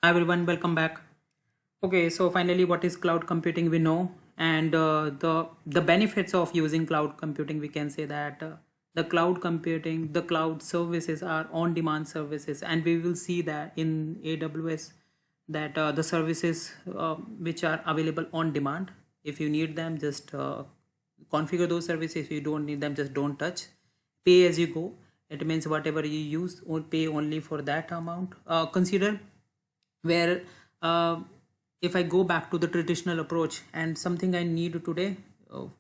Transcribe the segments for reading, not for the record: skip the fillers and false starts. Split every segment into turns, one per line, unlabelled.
Hi everyone, welcome back. Okay, so finally, what is cloud computing? We know, and the benefits of using cloud computing. We can say that the cloud computing, the cloud services are on-demand services, and we will see that in AWS that the services which are available on demand. If you need them, just configure those services. If you don't need them, just don't touch. Pay as you go. It means whatever you use, or pay only for that amount. Consider where if I go back to the traditional approach and something I need today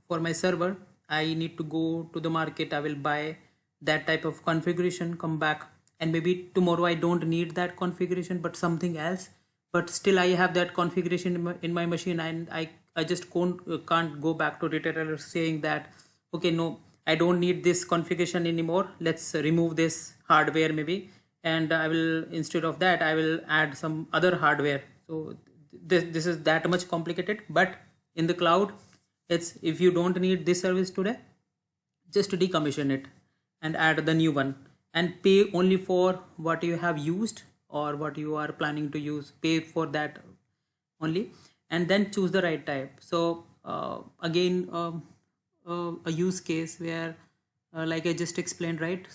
for my server, I need to go to the market. I will buy that type of configuration, come back, and maybe tomorrow I don't need that configuration, but something else. But still, I have that configuration in my machine, and I just can't go back to retailer saying that, okay, no, I don't need this configuration anymore. Let's remove this hardware maybe, and I will, instead of that, I will add some other hardware. So this is that much complicated. But in the cloud, it's, if you don't need this service today, just decommission it and add the new one, and pay only for what you have used or what you are planning to use. Pay for that only, and then choose the right type. So again, a use case where like I just explained, right?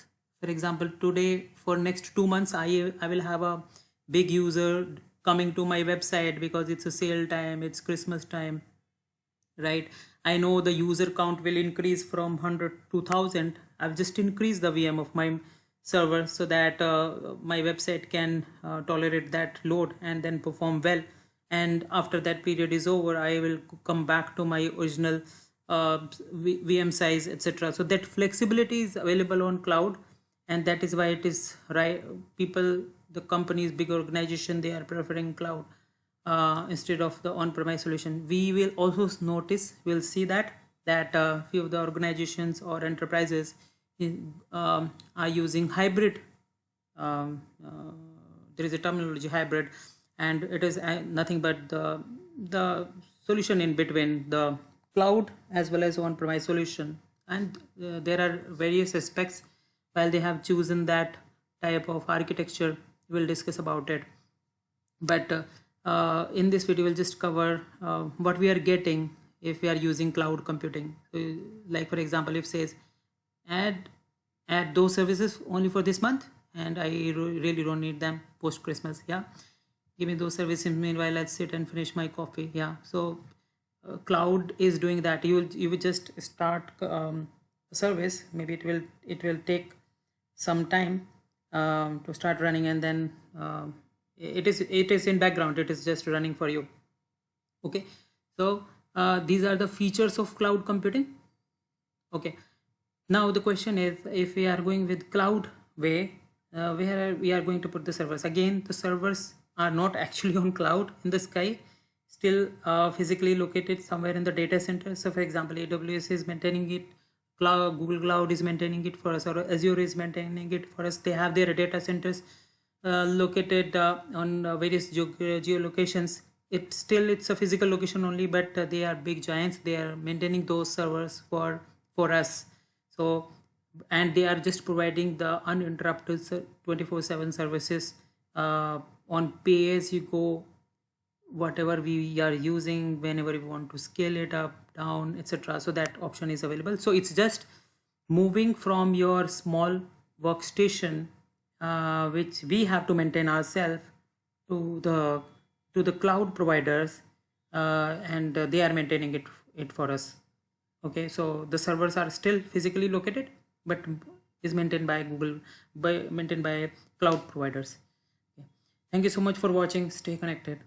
For example, today, for next 2 months, I will have a big user coming to my website because it's a sale time, it's Christmas time, right? I know the user count will increase from 100 to 1000. I've just increased the VM of my server so that my website can tolerate that load and then perform well. And after that period is over, I will come back to my original VM size, etc. So that flexibility is available on cloud, and that is why it is right. People, the companies, big organization, they are preferring cloud instead of the on-premise solution. We will also notice, we'll see that few of the organizations or enterprises are using hybrid. There is a terminology, hybrid, and it is nothing but the solution in between the cloud as well as on-premise solution. And there are various aspects while they have chosen that type of architecture. We'll discuss about it, but in this video we'll just cover what we are getting if we are using cloud computing. So, like for example, if it says add those services only for this month, and I really don't need them post Christmas, yeah, give me those services. Meanwhile, let's sit and finish my coffee. Yeah, so cloud is doing that. You will just start service. Maybe it will take some time to start running, and then it is in background, it is just running for you. Okay, so these are the features of cloud computing. Okay, now the question is, if we are going with cloud way, where we are going to put the servers. Again, the servers are not actually on cloud in the sky, still physically located somewhere in the data center. So for example, AWS is maintaining it, Google Cloud is maintaining it for us, or Azure is maintaining it for us. They have their data centers located on various geolocations. It's a physical location only, but they are big giants. They are maintaining those servers for us. So, and they are just providing the uninterrupted 24/7 services on pay as you go, whatever we are using, whenever we want to scale it up, down, etc. So that option is available. So it's just moving from your small workstation, which we have to maintain ourselves, to the cloud providers, and they are maintaining it for us. Okay, so the servers are still physically located, but is maintained by maintained by cloud providers. Okay. Thank you so much for watching. Stay connected.